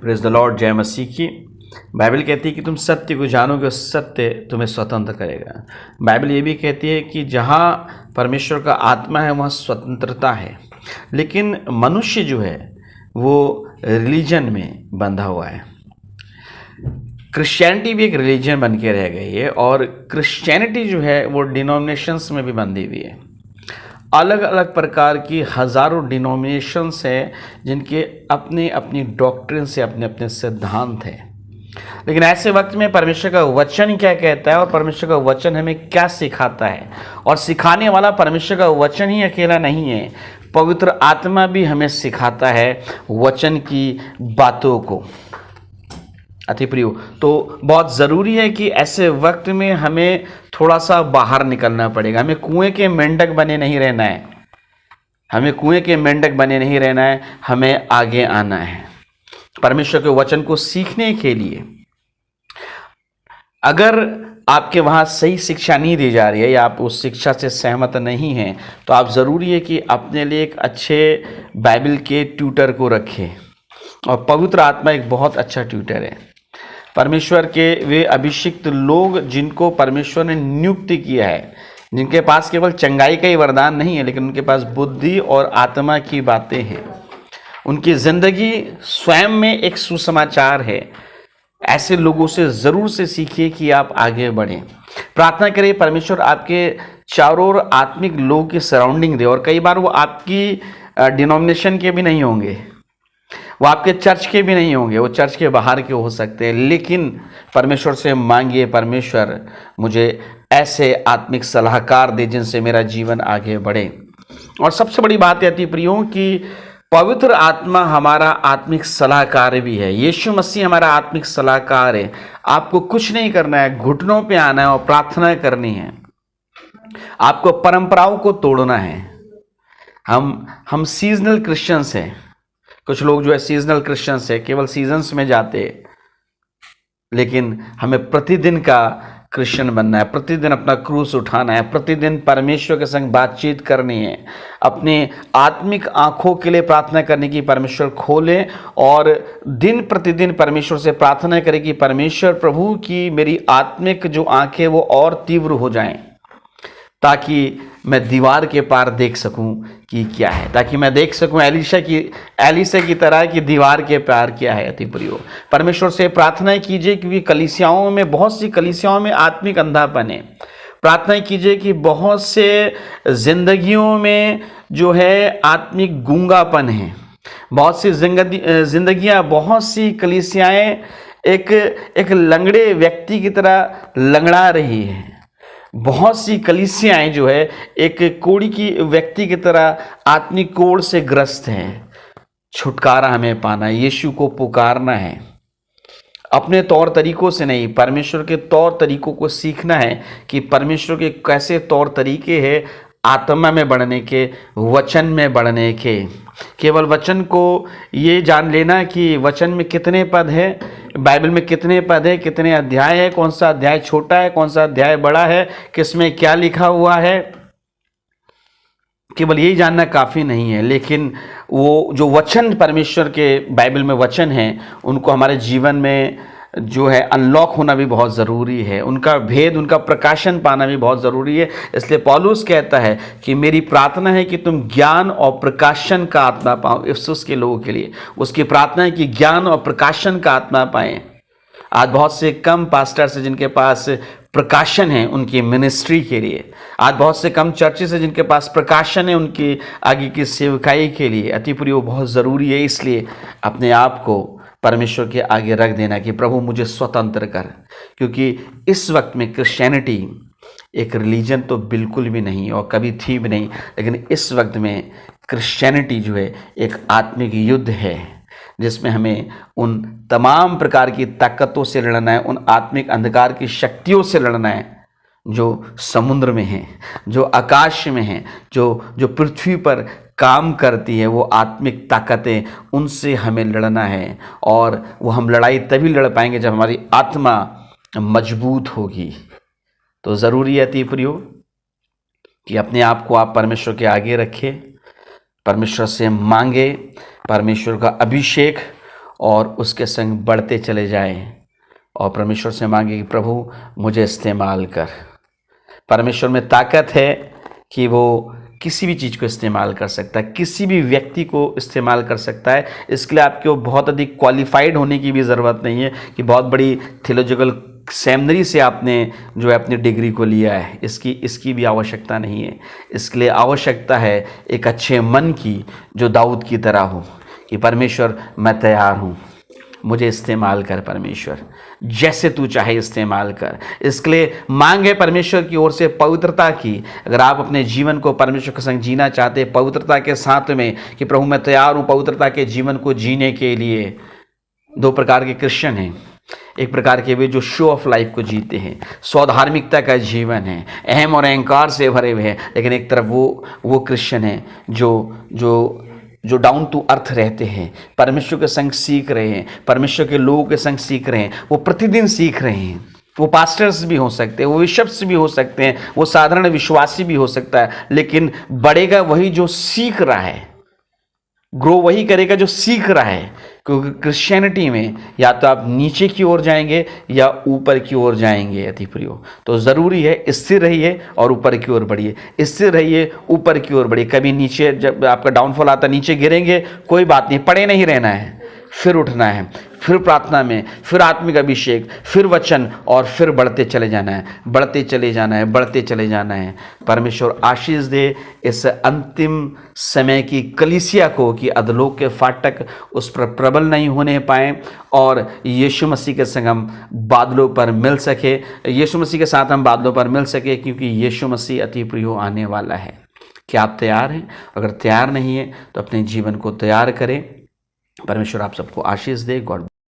Praise the Lord. जय मसीह की। Bible कहती है कि तुम सत्य को जानोगे, सत्य तुम्हें स्वतंत्र करेगा। बाइबल ये भी कहती है कि जहाँ परमेश्वर का आत्मा है वहाँ स्वतंत्रता है, लेकिन मनुष्य जो है वो रिलीजन में बंधा हुआ है। क्रिश्चियनिटी भी एक रिलीजन बन के रह गई है, और क्रिश्चियनिटी जो है वो डिनोमिनेशंस में भी बंधी हुई है। अलग अलग प्रकार की हज़ारों डिनोमिनेशंस हैं जिनके अपने अपनी डॉक्ट्रिन से अपने अपने सिद्धांत हैं। लेकिन ऐसे वक्त में परमेश्वर का वचन क्या कहता है और परमेश्वर का वचन हमें क्या सिखाता है, और सिखाने वाला परमेश्वर का वचन ही अकेला नहीं है, पवित्र आत्मा भी हमें सिखाता है वचन की बातों को। अति प्रियो, तो बहुत ज़रूरी है कि ऐसे वक्त में हमें थोड़ा सा बाहर निकलना पड़ेगा। हमें कुएं के मेंढक बने नहीं रहना है, हमें कुएं के मेंढक बने नहीं रहना है, हमें आगे आना है परमेश्वर के वचन को सीखने के लिए। अगर आपके वहाँ सही शिक्षा नहीं दी जा रही है या आप उस शिक्षा से सहमत नहीं हैं, तो आप ज़रूरी है कि अपने लिए एक अच्छे बाइबल के ट्यूटर को रखें, और पवित्र आत्मा एक बहुत अच्छा ट्यूटर है। परमेश्वर के वे अभिषिक्त लोग जिनको परमेश्वर ने नियुक्त किया है, जिनके पास केवल चंगाई का ही वरदान नहीं है, लेकिन उनके पास बुद्धि और आत्मा की बातें हैं। उनकी ज़िंदगी स्वयं में एक सुसमाचार है। ऐसे लोगों से ज़रूर से सीखिए कि आप आगे बढ़ें। प्रार्थना करिए परमेश्वर आपके चारों ओर आत्मिक लोगों की सराउंडिंग दे, और कई बार वो आपकी डिनोमिनेशन के भी नहीं होंगे, वो आपके चर्च के भी नहीं होंगे, वो चर्च के बाहर के हो सकते हैं, लेकिन परमेश्वर से मांगिए, परमेश्वर मुझे ऐसे आत्मिक सलाहकार दे जिनसे मेरा जीवन आगे बढ़े। और सबसे बड़ी बात यह थी प्रियो कि पवित्र आत्मा हमारा आत्मिक सलाहकार भी है। यीशु मसीह हमारा आत्मिक सलाहकार है। आपको कुछ नहीं करना है, घुटनों पे आना है और प्रार्थना करनी है। आपको परंपराओं को तोड़ना है। हम सीजनल क्रिश्चियंस हैं। कुछ लोग जो है सीजनल क्रिश्चियंस है, केवल सीजन्स में जाते, लेकिन हमें प्रतिदिन का क्रिश्चियन बनना है। प्रतिदिन अपना क्रूस उठाना है, प्रतिदिन परमेश्वर के संग बातचीत करनी है, अपने आत्मिक आंखों के लिए प्रार्थना करने की परमेश्वर खोले, और दिन प्रतिदिन परमेश्वर से प्रार्थना करें कि परमेश्वर प्रभु की मेरी आत्मिक जो आंखें वो और तीव्र हो जाएं, ताकि मैं दीवार के पार देख सकूं कि क्या है, ताकि मैं देख सकूं एलिशा की तरह कि दीवार के पार क्या है। अति प्रियो, परमेश्वर से प्रार्थना कीजिए, क्योंकि कलीसियाओं में, बहुत सी कलीसियाओं में आत्मिक अंधापन है। प्रार्थना कीजिए कि बहुत से जिंदगियों में जो है आत्मिक गूंगापन है। बहुत सी जिंदगियां, बहुत सी कलीसियाएं एक लंगड़े व्यक्ति की तरह लंगड़ा रही है। बहुत सी कलीसियाएं जो है एक कोढ़ी की व्यक्ति की तरह आत्मिक कोढ़ से ग्रस्त हैं। छुटकारा हमें पाना है, यीशु को पुकारना है, अपने तौर तरीकों से नहीं, परमेश्वर के तौर तरीकों को सीखना है कि परमेश्वर के कैसे तौर तरीके हैं आत्मा में बढ़ने के, वचन में बढ़ने के। केवल वचन को ये जान लेना कि वचन में कितने पद है, बाइबल में कितने पद है, कितने अध्याय है, कौन सा अध्याय छोटा है, कौन सा अध्याय बड़ा है, किसमें क्या लिखा हुआ है, केवल यही जानना काफ़ी नहीं है। लेकिन वो जो वचन परमेश्वर के बाइबल में वचन हैं, उनको हमारे जीवन में जो है अनलॉक होना भी बहुत ज़रूरी है। उनका भेद, उनका प्रकाशन पाना भी बहुत ज़रूरी है। इसलिए पौलुस कहता है कि मेरी प्रार्थना है कि तुम ज्ञान और प्रकाशन का आत्मा पाओ। इफिसुस के लोगों के लिए उसकी प्रार्थना है कि ज्ञान और प्रकाशन का आत्मा पाएं। आज बहुत से कम पास्टर्स हैं जिनके पास प्रकाशन है उनकी मिनिस्ट्री के लिए। आज बहुत से कम चर्चेस हैं जिनके पास प्रकाशन है उनकी आगे की सेवकाई के लिए। अति प्रियो, बहुत ज़रूरी है इसलिए अपने आप को परमेश्वर के आगे रख देना कि प्रभु मुझे स्वतंत्र कर, क्योंकि इस वक्त में क्रिश्चियनिटी एक रिलीजन तो बिल्कुल भी नहीं और कभी थी भी नहीं, लेकिन इस वक्त में क्रिश्चियनिटी जो है एक आत्मिक युद्ध है, जिसमें हमें उन तमाम प्रकार की ताकतों से लड़ना है, उन आत्मिक अंधकार की शक्तियों से लड़ना है जो समुद्र में हैं, जो आकाश में हैं, जो पृथ्वी पर काम करती है, वो आत्मिक ताकतें, उनसे हमें लड़ना है। और वो हम लड़ाई तभी लड़ पाएंगे जब हमारी आत्मा मजबूत होगी। तो ज़रूरी है प्रियो कि अपने आप को आप परमेश्वर के आगे रखें, परमेश्वर से मांगे, परमेश्वर का अभिषेक और उसके संग बढ़ते चले जाएं और परमेश्वर से मांगे कि प्रभु मुझे इस्तेमाल कर। परमेश्वर में ताकत है कि वो किसी भी चीज़ को इस्तेमाल कर सकता है, किसी भी व्यक्ति को इस्तेमाल कर सकता है। इसके लिए आपको बहुत अधिक क्वालिफाइड होने की भी ज़रूरत नहीं है कि बहुत बड़ी थियोलॉजिकल सेमिनरी से आपने जो है अपनी डिग्री को लिया है, इसकी भी आवश्यकता नहीं है। इसके लिए आवश्यकता है एक अच्छे मन की, जो दाऊद की तरह हो कि परमेश्वर मैं तैयार हूँ, मुझे इस्तेमाल कर परमेश्वर, जैसे तू चाहे इस्तेमाल कर। इसके लिए मांग है परमेश्वर की ओर से पवित्रता की। अगर आप अपने जीवन को परमेश्वर के संग जीना चाहते हैं पवित्रता के साथ में कि प्रभु मैं तैयार हूँ पवित्रता के जीवन को जीने के लिए। दो प्रकार के क्रिश्चियन हैं, एक प्रकार के वे जो शो ऑफ लाइफ को जीते हैं, स्वधार्मिकता का जीवन है, अहम और अहंकार से भरे हुए हैं। लेकिन एक तरफ वो क्रिश्चियन हैं जो डाउन टू अर्थ रहते हैं, परमेश्वर के संग सीख रहे हैं, परमेश्वर के लोगों के संग सीख रहे हैं, वो प्रतिदिन सीख रहे हैं। वो पास्टर्स भी हो सकते हैं, वो बिशप्स भी हो सकते हैं, वो साधारण विश्वासी भी हो सकता है, लेकिन बढ़ेगा वही जो सीख रहा है, ग्रो वही करेगा जो सीख रहा है। क्योंकि क्रिश्चियनिटी में या तो आप नीचे की ओर जाएंगे या ऊपर की ओर जाएंगे अति प्रियो। तो ज़रूरी है स्थिर रहिए और ऊपर की ओर बढ़िए, स्थिर रहिए ऊपर की ओर बढ़िए। कभी नीचे जब आपका डाउनफॉल आता है नीचे गिरेंगे, कोई बात नहीं, पड़े नहीं रहना है, फिर उठना है, फिर प्रार्थना में, फिर आत्मिक अभिषेक, फिर वचन, और फिर बढ़ते चले जाना है, बढ़ते चले जाना है, बढ़ते चले जाना है। परमेश्वर आशीष दे इस अंतिम समय की कलीसिया को कि अधलोक के फाटक उस पर प्रबल नहीं होने पाए और यीशु मसीह के संग हम बादलों पर मिल सके, यीशु मसीह के साथ हम बादलों पर मिल सके, क्योंकि यीशु मसीह अति प्रिय आने वाला है। क्या आप तैयार हैं? अगर तैयार नहीं है तो अपने जीवन को तैयार करें। परमेश्वर आप सबको आशीष दे। गॉड